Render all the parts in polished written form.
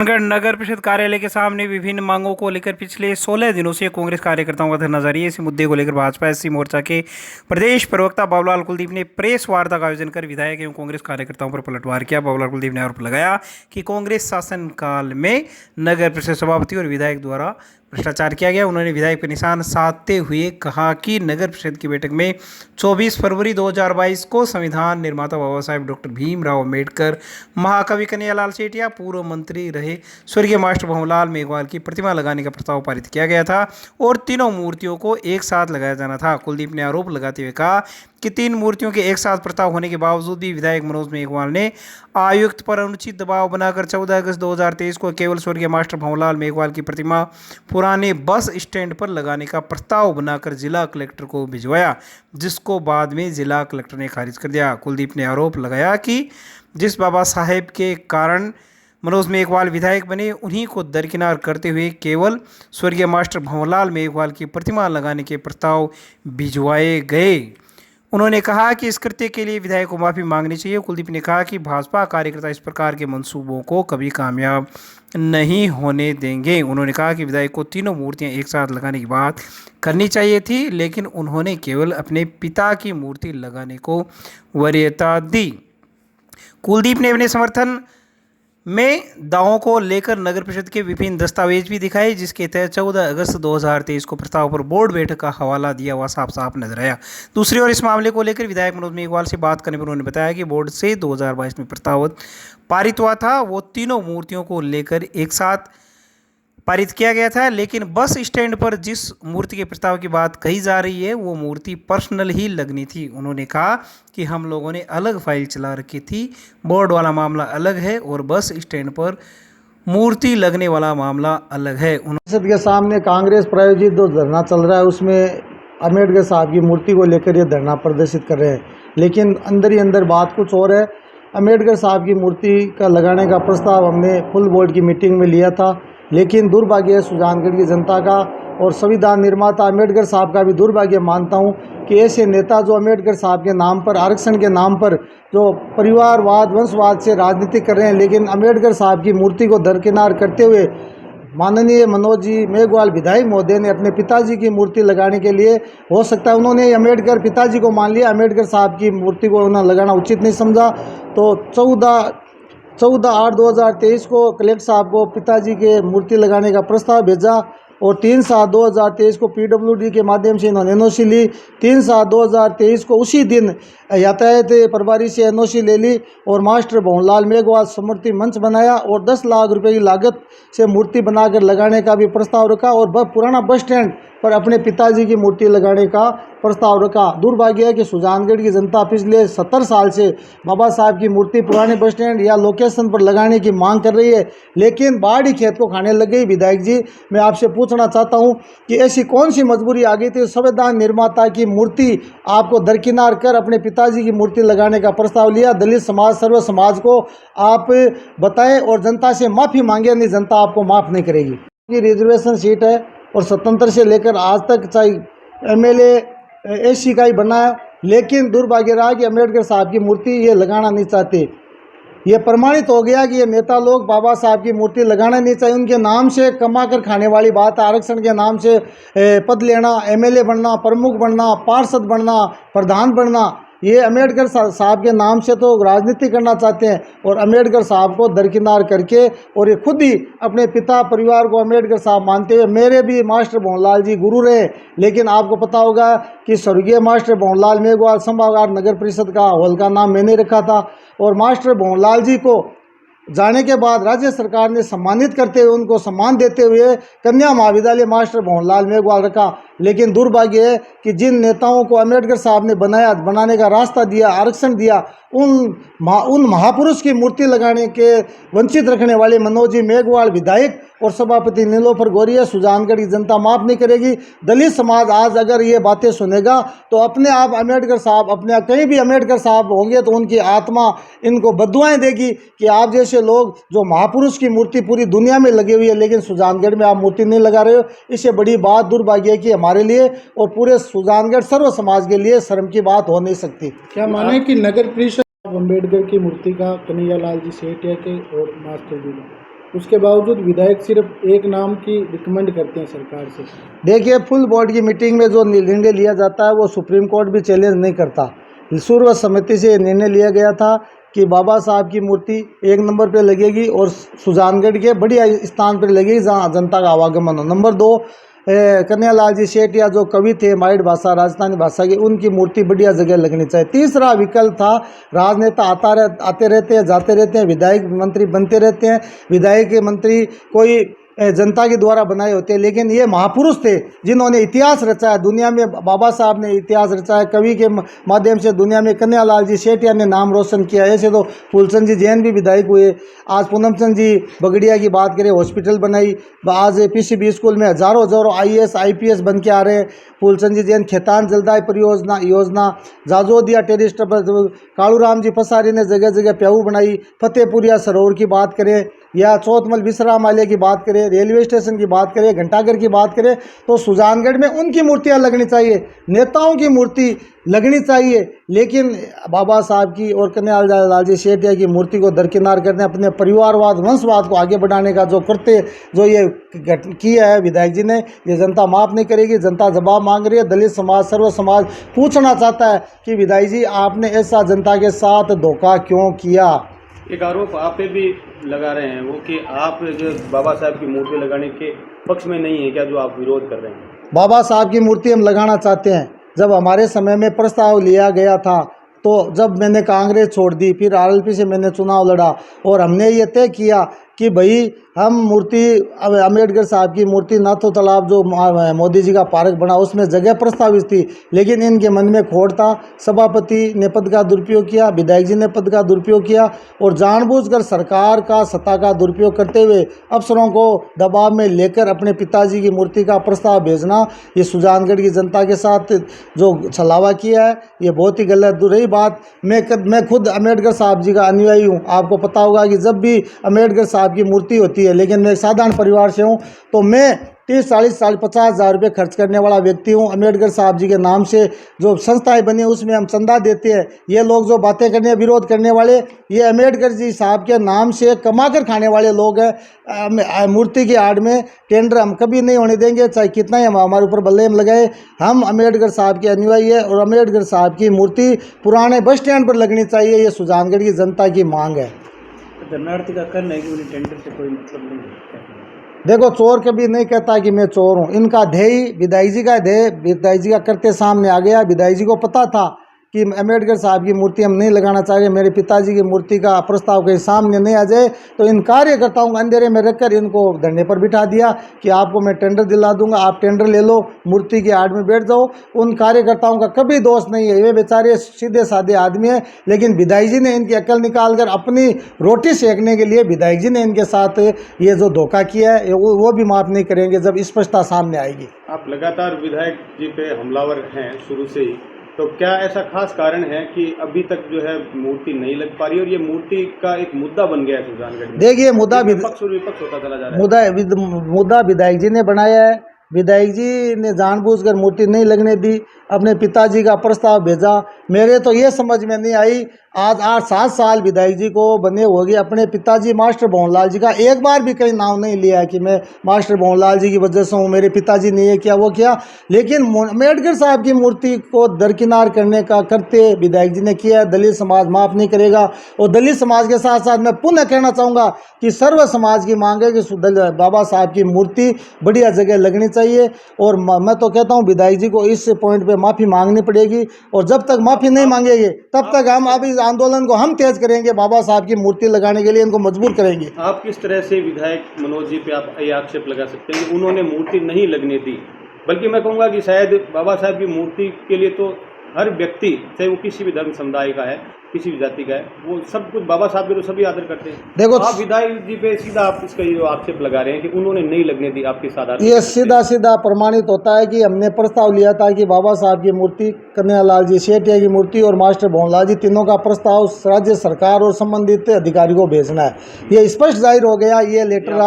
नगर परिषद कार्यालय के सामने विभिन्न मांगों को लेकर पिछले 16 दिनों से कांग्रेस कार्यकर्ताओं का धरना जारी है। इसी मुद्दे को लेकर भाजपा एससी मोर्चा के प्रदेश प्रवक्ता बाबूलाल कुलदीप ने प्रेस वार्ता का आयोजन कर विधायक एवं कांग्रेस कार्यकर्ताओं पर पलटवार किया। बाबूलाल कुलदीप ने आरोप लगाया कि कांग्रेस शासनकाल में नगर परिषद सभापति और विधायक द्वारा भ्रष्टाचार किया गया। उन्होंने विधायक पर निशान साधते हुए कहा कि नगर परिषद की बैठक में 24 फरवरी 2022 को संविधान निर्माता बाबा साहेब डॉक्टर भीमराव अम्बेडकर, महाकवि कन्हैयालाल सेठिया, पूर्व मंत्री रहे स्वर्गीय मास्टर भंवरलाल मेघवाल की प्रतिमा लगाने का प्रस्ताव पारित किया गया था और तीनों मूर्तियों को एक साथ लगाया जाना था। कुलदीप ने आरोप लगाते हुए कहा कि तीन मूर्तियों के एक साथ प्रस्ताव होने के बावजूद भी विधायक मनोज मेघवाल ने आयुक्त पर अनुचित दबाव बनाकर 14 अगस्त 2023 को केवल स्वर्गीय मास्टर भंवरलाल मेघवाल की प्रतिमा पुराने बस स्टैंड पर लगाने का प्रस्ताव बनाकर जिला कलेक्टर को भिजवाया, जिसको बाद में जिला कलेक्टर ने खारिज कर दिया। कुलदीप ने आरोप लगाया कि जिस बाबा साहेब के कारण मनोज मेघवाल विधायक बने, उन्हीं को दरकिनार करते हुए केवल स्वर्गीय मास्टर भंवरलाल मेघवाल की प्रतिमा लगाने के प्रस्ताव भिजवाए गए। उन्होंने कहा कि इस कृत्य के लिए विधायक को माफ़ी मांगनी चाहिए। कुलदीप ने कहा कि भाजपा कार्यकर्ता इस प्रकार के मंसूबों को कभी कामयाब नहीं होने देंगे। उन्होंने कहा कि विधायक को तीनों मूर्तियां एक साथ लगाने की बात करनी चाहिए थी, लेकिन उन्होंने केवल अपने पिता की मूर्ति लगाने को वरीयता दी। कुलदीप ने अपने समर्थन में दावों को लेकर नगर परिषद के विभिन्न दस्तावेज भी दिखाए, जिसके तहत 14 अगस्त 2023 को प्रस्ताव पर बोर्ड बैठक का हवाला दिया हुआ साफ साफ नजर आया। दूसरी ओर इस मामले को लेकर विधायक मनोज मेघवाल से बात करने पर उन्होंने बताया कि बोर्ड से 2022 में प्रस्ताव पारित हुआ था, वो तीनों मूर्तियों को लेकर एक साथ पारित किया गया था, लेकिन बस स्टैंड पर जिस मूर्ति के प्रस्ताव की बात कही जा रही है वो मूर्ति पर्सनल ही लगनी थी। उन्होंने कहा कि हम लोगों ने अलग फाइल चला रखी थी, बोर्ड वाला मामला अलग है और बस स्टैंड पर मूर्ति लगने वाला मामला अलग है। संसद के सामने कांग्रेस प्रायोजित जो धरना चल रहा है उसमें अम्बेडकर साहब की मूर्ति को लेकर ये धरना प्रदर्शित कर रहे हैं, लेकिन अंदर ही अंदर बात कुछ और है। अम्बेडकर साहब की मूर्ति का लगाने का प्रस्ताव हमने फुल बोर्ड की मीटिंग में लिया था, लेकिन दुर्भाग्य है सुजानगढ़ की जनता का और संविधान निर्माता अम्बेडकर साहब का भी दुर्भाग्य मानता हूं कि ऐसे नेता जो अम्बेडकर साहब के नाम पर, आरक्षण के नाम पर जो परिवारवाद, वंशवाद से राजनीति कर रहे हैं, लेकिन अम्बेडकर साहब की मूर्ति को दरकिनार करते हुए माननीय मनोज जी मेघवाल विधायक महोदय ने अपने पिताजी की मूर्ति लगाने के लिए, हो सकता है उन्होंने अम्बेडकर पिताजी को मान लिया, अम्बेडकर साहब की मूर्ति को उन्होंने लगाना उचित नहीं समझा। तो 14/8/2023 को कलेक्टर साहब को पिताजी के मूर्ति लगाने का प्रस्ताव भेजा और 3/7/2023 को पीडब्ल्यूडी के माध्यम से इन्होंने एनओसी ली। 3/7/2023 को उसी दिन यातायात प्रभारी से एनओसी ले ली और मास्टर भंवरलाल मेघवाल स्मृति मंच बनाया और 10 लाख रुपए की लागत से मूर्ति बनाकर लगाने का भी प्रस्ताव रखा और पुराना बस स्टैंड पर अपने पिताजी की मूर्ति लगाने का प्रस्ताव रखा। दुर्भाग्य है कि सुजानगढ़ की जनता पिछले 70 साल से बाबा साहब की मूर्ति पुराने बस स्टैंड या लोकेशन पर लगाने की मांग कर रही है, लेकिन बाढ़ खेत को खाने लग गई। विधायक जी, मैं आपसे पूछना चाहता हूं कि ऐसी कौन सी मजबूरी आ गई थी संविधान निर्माता की मूर्ति आपको दरकिनार कर अपने पिताजी की मूर्ति लगाने का प्रस्ताव लिया? दलित समाज, सर्व समाज को आप बताएं और जनता से माफ़ी मांगे, नहीं जनता आपको माफ़ नहीं करेगी। ये रिजर्वेशन सीट है और स्वतंत्र से लेकर आज तक चाहे एमएलए एससी का ही बना है, लेकिन दुर्भाग्य रहा कि अम्बेडकर साहब की मूर्ति ये लगाना नहीं चाहते। ये प्रमाणित हो गया कि ये नेता लोग बाबा साहब की मूर्ति लगाना नहीं चाहिए। उनके नाम से कमा कर खाने वाली बात है, आरक्षण के नाम से पद लेना, एमएलए बनना, प्रमुख बनना, पार्षद बनना, प्रधान बनना, ये अम्बेडकर साहब के नाम से तो राजनीति करना चाहते हैं और अम्बेडकर साहब को दरकिनार करके, और ये खुद ही अपने पिता परिवार को अम्बेडकर साहब मानते हुए, मेरे भी मास्टर भंवरलाल जी गुरु रहे, लेकिन आपको पता होगा कि स्वर्गीय मास्टर भंवरलाल मेघवाल सभागार नगर परिषद का हॉल का नाम मैंने रखा था और मास्टर भंवरलाल जी को जाने के बाद राज्य सरकार ने सम्मानित करते हुए, उनको सम्मान देते हुए कन्या महाविद्यालय मास्टर भंवरलाल मेघवाल रखा। लेकिन दुर्भाग्य है कि जिन नेताओं को अम्बेडकर साहब ने बनाने का रास्ता दिया, आरक्षण दिया, उन महापुरुष की मूर्ति लगाने के वंचित रखने वाले मनोज जी मेघवाल विधायक और सभापति नीलोफर गौरिया, सुजानगढ़ की जनता माफ़ नहीं करेगी। दलित समाज आज अगर ये बातें सुनेगा तो अपने आप अम्बेडकर साहब, अपने कहीं भी अम्बेडकर साहब होंगे तो उनकी आत्मा इनको बद्दुआएं देगी कि आप जैसे लोग जो महापुरुष की मूर्ति पूरी दुनिया में लगी हुई है, लेकिन सुजानगढ़ में आप मूर्ति नहीं लगा रहे हो। इससे बड़ी बात दुर्भाग्य है कि हमारे लिए और पूरे सुजानगढ़ सर्व समाज के लिए शर्म की बात हो नहीं सकती। क्या माने कि नगर परिषद अम्बेडकर की मूर्ति का कन्हैयालाल जी सेठिया के और मास्टर जी उसके बावजूद विधायक सिर्फ एक नाम की रिकमेंड करते हैं सरकार से। देखिए, फुल बोर्ड की मीटिंग में जो निर्णय लिया जाता है वो सुप्रीम कोर्ट भी चैलेंज नहीं करता। सर्व सम्मति से निर्णय लिया गया था कि बाबा साहब की मूर्ति 1 नंबर पे लगेगी और सुजानगढ़ के बढ़िया स्थान पर लगेगी जहाँ जनता का आवागमन हो। नंबर 2, कन्हैयालाल जी सेठिया जो कवि थे माइड भाषा राजस्थानी भाषा की, उनकी मूर्ति बढ़िया जगह लगनी चाहिए। तीसरा विकल्प था, राजनेता आते रहते हैं, जाते रहते हैं, विधायक मंत्री बनते रहते हैं, विधायक मंत्री कोई जनता के द्वारा बनाए होते हैं, लेकिन ये महापुरुष थे जिन्होंने इतिहास रचा है दुनिया में। बाबा साहब ने इतिहास रचा है, कवि के माध्यम से दुनिया में कन्हैयालाल जी सेठिया ने नाम रोशन किया। ऐसे तो फूलचंद जी जैन भी विधायक हुए। आज पूनम चंद जी बगड़िया की बात करें, हॉस्पिटल बनाई। आज पीसीबी स्कूल में हजारों IAS IPS बन के आ रहे हैं। फूलचंद जी जैन खेतान जलदाय परियोजना योजना, जाजोदिया टेरिस्ट पर कालूराम जी पसारी ने जगह जगह प्याऊ बनाई। फतेहपुरिया सरोवर की बात करें या चौथमल विश्राम आलय की बात करें, रेलवे स्टेशन की बात करें, घंटाघर की बात करें, तो सुजानगढ़ में उनकी मूर्तियां लगनी चाहिए, नेताओं की मूर्ति लगनी चाहिए। लेकिन बाबा साहब की और कन्हैयालाल जी सेठिया की मूर्ति को दरकिनार करने, अपने परिवारवाद वंशवाद को आगे बढ़ाने का जो ये किया है विधायक जी ने, ये जनता माफ़ नहीं करेगी। जनता जवाब मांग रही है। दलित समाज, सर्व समाज पूछना चाहता है कि विधायक जी आपने ऐसा जनता के साथ धोखा क्यों किया। एक आरोप आप पे भी लगा रहे हैं वो कि आप जो बाबा साहब की मूर्ति लगाने के पक्ष में नहीं है क्या, जो आप विरोध कर रहे हैं? बाबा साहब की मूर्ति हम लगाना चाहते हैं। जब हमारे समय में प्रस्ताव लिया गया था, तो जब मैंने कांग्रेस छोड़ दी, फिर RLP से मैंने चुनाव लड़ा और हमने ये तय किया कि भाई हम मूर्ति, अब अम्बेडकर साहब की मूर्ति नाथो तालाब जो मोदी जी का पार्क बना उसमें जगह प्रस्तावित थी, लेकिन इनके मन में खोट था। सभापति ने पद का दुरुपयोग किया, विधायक जी ने पद का दुरुपयोग किया और जानबूझकर सरकार का सत्ता का दुरुपयोग करते हुए अफसरों को दबाव में लेकर अपने पिताजी की मूर्ति का प्रस्ताव भेजना, ये सुजानगढ़ की जनता के साथ जो छलावा किया है ये बहुत ही गलत। रही बात, मैं खुद अम्बेडकर साहब जी का अनुयायी हूँ। आपको पता होगा कि जब भी अम्बेडकर साहब की मूर्ति होती है, लेकिन मैं एक साधारण परिवार से हूँ, तो मैं 30, 40, 50 हज़ार रुपये खर्च करने वाला व्यक्ति हूँ। अम्बेडकर साहब जी के नाम से जो संस्थाएं बनी उसमें हम चंदा देते हैं। ये लोग जो बातें करने, विरोध करने वाले, ये अम्बेडकर जी साहब के नाम से कमा कर खाने वाले लोग हैं। मूर्ति की आड़ में टेंडर हम कभी नहीं होने देंगे, चाहे कितना ही हमारे ऊपर बल्लेम लगाए। हम अम्बेडकर साहब के अनुयायी है और अम्बेडकर साहब की मूर्ति पुराने बस स्टैंड पर लगनी चाहिए, ये सुजानगढ़ की जनता की मांग है। धरनार्थी का कहना है कि उन्हें टेंडर से कोई मतलब नहीं है। देखो, चोर कभी नहीं कहता कि मैं चोर हूँ। इनका ध्येय, विधायक जी का ध्येय, विधायक जी का करते सामने आ गया। विधायक जी को पता था कि अम्बेडकर साहब की मूर्ति हम नहीं लगाना चाह रहे, मेरे पिताजी की मूर्ति का प्रस्ताव कहीं सामने नहीं आ जाए, तो इन कार्यकर्ताओं को अंधेरे में रखकर इनको धरने पर बिठा दिया कि आपको मैं टेंडर दिला दूंगा, आप टेंडर ले लो, मूर्ति की आड़ में बैठ जाओ। उन कार्यकर्ताओं का कभी दोष नहीं है, वे बेचारे सीधे साधे आदमी हैं, लेकिन विधायक जी ने इनकी अकल निकाल कर अपनी रोटी सेकने के लिए विधायक जी ने इनके साथ ये जो धोखा किया है वो भी माफ़ नहीं करेंगे जब स्पष्टता सामने आएगी। आप लगातार विधायक जी पे हमलावर हैं शुरू से ही, तो क्या ऐसा खास कारण है कि अभी तक जो है मूर्ति नहीं लग पा रही और ये मूर्ति का एक मुद्दा बन गया है सुजानगढ़ में? देखिए, पक्ष और विपक्ष होता चला जा रहा है। मुद्दा विधायक जी ने बनाया है। विधायक जी ने जानबूझकर मूर्ति नहीं लगने दी, अपने पिताजी का प्रस्ताव भेजा। मेरे तो ये समझ में नहीं आई, आज 8-7 साल विधायक जी को बने हो गए, अपने पिताजी मास्टर भंवरलाल जी का एक बार भी कहीं नाम नहीं लिया कि मैं मास्टर भंवरलाल जी की वजह से हूँ, मेरे पिताजी ने ये किया वो किया। लेकिन अम्बेडकर साहब की मूर्ति को दरकिनार करने का करते विधायक जी ने किया। दलित समाज माफ़ नहीं करेगा। और दलित समाज के साथ साथ मैं पुनः कहना चाहूँगा कि सर्व समाज की मांग है कि बाबा साहब की मूर्ति बढ़िया जगह लगनी चाहिए। और मैं तो कहता हूँ विधायक जी को इस पॉइंट पे माफ़ी मांगनी पड़ेगी, और जब तक माफ़ी नहीं मांगेंगे तब तक हम अब इस आंदोलन को हम तेज करेंगे, बाबा साहब की मूर्ति लगाने के लिए इनको मजबूर करेंगे। आप किस तरह से विधायक मनोज जी पे आप ये आक्षेप लगा सकते हैं कि उन्होंने मूर्ति नहीं लगने दी, बल्कि मैं कहूँगा कि शायद बाबा साहब की मूर्ति के लिए तो हर व्यक्ति, चाहे वो किसी भी धर्म समुदाय का है, किसी भी जाति का है, वो सब कुछ बाबा साहब के तो सभी आदर करते हैं। देखो, आप विधायक जी पे सीधा आप इसका ये आक्षेप लगा रहे हैं कि उन्होंने नहीं लगने दी आपके साथ। ये सीधा प्रमाणित होता है कि हमने प्रस्ताव लिया था कि बाबा साहब की मूर्ति, कन्हैयालाल जी सेठिया की मूर्ति और मास्टर भंवरलाल जी, तीनों का प्रस्ताव राज्य सरकार और संबंधित अधिकारी को भेजना है। ये स्पष्ट जाहिर हो गया, ये लेटर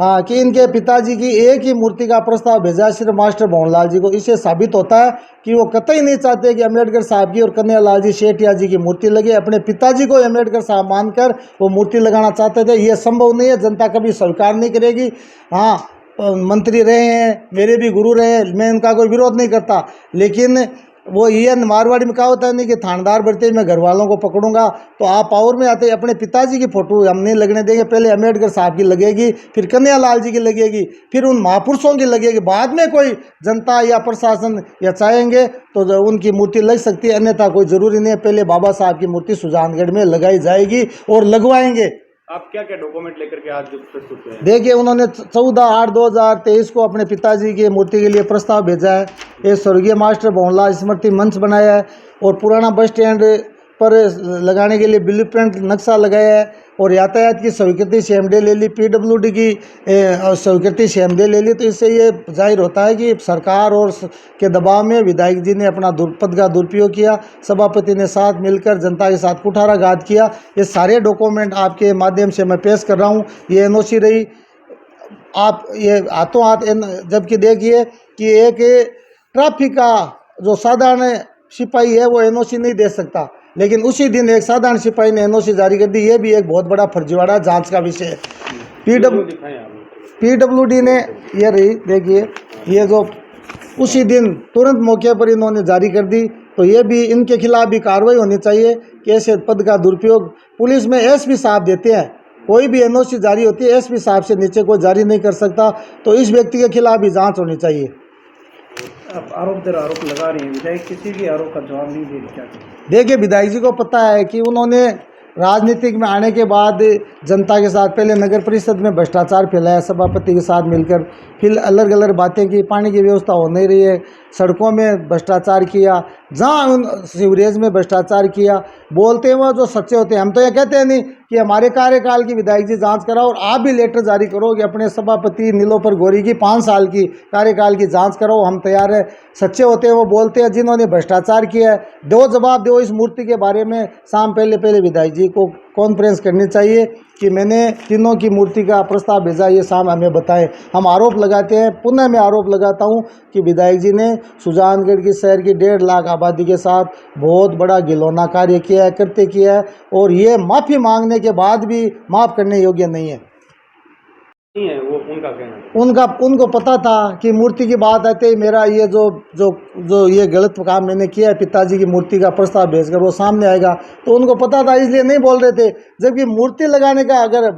हाँ, कि इनके पिताजी की एक ही मूर्ति का प्रस्ताव भेजा सिर्फ मास्टर भंवरलाल जी को। इससे साबित होता है कि वो कतई नहीं चाहते कि अम्बेडकर साहब की और कन्हैयालाल जी सेठिया जी की मूर्ति मूर्ति लगी। अपने पिताजी को अम्बेडकर साहब मानकर वो मूर्ति लगाना चाहते थे। ये संभव नहीं है, जनता कभी स्वीकार नहीं करेगी। हाँ, मंत्री रहे हैं, मेरे भी गुरु रहे हैं, मैं इनका कोई विरोध नहीं करता, लेकिन वो ये मारवाड़ी में कहा होता है नहीं कि थानेदार बढ़ते ही मैं घर वालों को पकड़ूंगा। तो आप पावर में आते अपने पिताजी की फोटो हम नहीं लगने देंगे। पहले अम्बेडकर साहब की लगेगी, फिर कन्हैयालाल जी की लगेगी, फिर उन महापुरुषों की लगेगी। बाद में कोई जनता या प्रशासन या चाहेंगे तो उनकी मूर्ति लग सकती है, अन्यथा कोई ज़रूरी नहीं है। पहले बाबा साहब की मूर्ति सुजानगढ़ में लगाई जाएगी और लगवाएंगे। आप क्या क्या डॉक्यूमेंट लेकर के आज जो प्रस्तुत हुए हैं? देखिए, उन्होंने 14/8/2023 को अपने पिताजी की मूर्ति के लिए प्रस्ताव भेजा है। एक स्वर्गीय मास्टर भवनलाल स्मृति मंच बनाया है और पुराना बस स्टैंड पर लगाने के लिए ब्लूप्रिंट नक्शा लगाया है और यातायात की स्वीकृति सीएमडी ले ली, पीडब्ल्यूडी की स्वीकृति सीएमडी ले ली। तो इससे ये जाहिर होता है कि सरकार और के दबाव में विधायक जी ने अपना पद का दुरुपयोग किया, सभापति ने साथ मिलकर जनता के साथ कुठाराघात किया। ये सारे डॉक्यूमेंट आपके माध्यम से मैं पेश कर रहा हूँ। ये एनओसी रही, आप ये हाथों हाथ जबकि देखिए कि एक ट्रैफिक का जो साधारण सिपाही है वो एनओसी नहीं दे सकता, लेकिन उसी दिन एक साधारण सिपाही ने एनओसी जारी कर दी। ये भी एक बहुत बड़ा फर्जीवाड़ा जांच का विषय है। पीडब्ल्यूडी ने ये रही, देखिए ये जो उसी दिन तुरंत मौके पर इन्होंने जारी कर दी। तो ये भी इनके खिलाफ भी कार्रवाई होनी चाहिए कि ऐसे पद का दुरुपयोग पुलिस में एसपी साहब देते हैं। कोई भी एनओसी जारी होती है एसपी साहब से नीचे कोई जारी नहीं कर सकता। तो इस व्यक्ति के खिलाफ भी जांच होनी चाहिए। आप आरोप दर आरोप लगा रहे हैं, विधायक किसी भी आरोप का जवाब नहीं दे रहे, क्या करें? देखिए, विधायक जी को पता है कि उन्होंने राजनीतिक में आने के बाद जनता के साथ पहले नगर परिषद में भ्रष्टाचार फैलाया सभापति के साथ मिलकर, फिर अलग अलग बातें की, पानी की व्यवस्था हो नहीं रही है, सड़कों में भ्रष्टाचार किया, जहाँ उन सीवरेज में भ्रष्टाचार किया। बोलते हैं वो जो सच्चे होते हैं। हम तो ये कहते हैं नहीं कि हमारे कार्यकाल की विधायक जी जांच कराओ और आप भी लेटर जारी करो कि अपने सभापति नीलोफर गौरी की 5 साल की कार्यकाल की जांच कराओ, हम तैयार है। सच्चे होते हैं वो बोलते हैं, जिन्होंने भ्रष्टाचार किया है दो जवाब दो इस मूर्ति के बारे में। शाम पहले विधायक जी को कॉन्फ्रेंस करनी चाहिए कि मैंने तीनों की मूर्ति का प्रस्ताव भेजा, ये शाम हमें बताएं। हम आरोप लगाते हैं, पुनः मैं आरोप लगाता हूं कि विधायक जी ने सुजानगढ़ की शहर की 1.5 लाख आबादी के साथ बहुत बड़ा घिनौना कार्य किया है और ये माफ़ी मांगने के बाद भी माफ़ करने योग्य नहीं है। नहीं है वो उनका कहना। उनको पता था कि मूर्ति की बात आते ही मेरा ये जो ये गलत काम मैंने किया है, पिताजी की मूर्ति का प्रस्ताव भेजकर वो सामने आएगा, तो उनको पता था, इसलिए नहीं बोल रहे थे। जबकि मूर्ति लगाने का अगर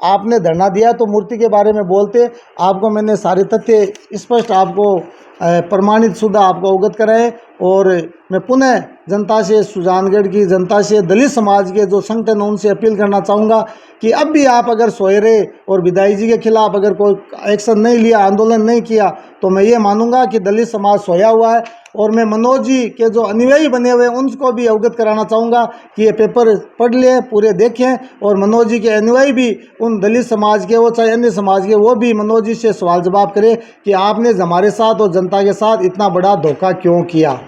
आपने धरना दिया तो मूर्ति के बारे में बोलते। आपको मैंने सारे तथ्य स्पष्ट आपको प्रमाणित शुद्ध आपको अवगत कराए। और मैं पुनः जनता से, सुजानगढ़ की जनता से, दलित समाज के जो संगठन उनसे अपील करना चाहूँगा कि अब भी आप अगर सोए रहे और विधायक जी के खिलाफ अगर कोई एक्शन नहीं लिया, आंदोलन नहीं किया, तो मैं ये मानूंगा कि दलित समाज सोया हुआ है। और मैं मनोज जी के जो अनुयायी बने हुए हैं उनको भी अवगत कराना चाहूँगा कि ये पेपर पढ़ लें, पूरे देखें, और मनोज जी के अनुयायी भी उन दलित समाज के, वो चाहे अन्य समाज के, वो भी मनोज जी से सवाल जवाब करें कि आपने हमारे साथ और जनता के साथ इतना बड़ा धोखा क्यों किया।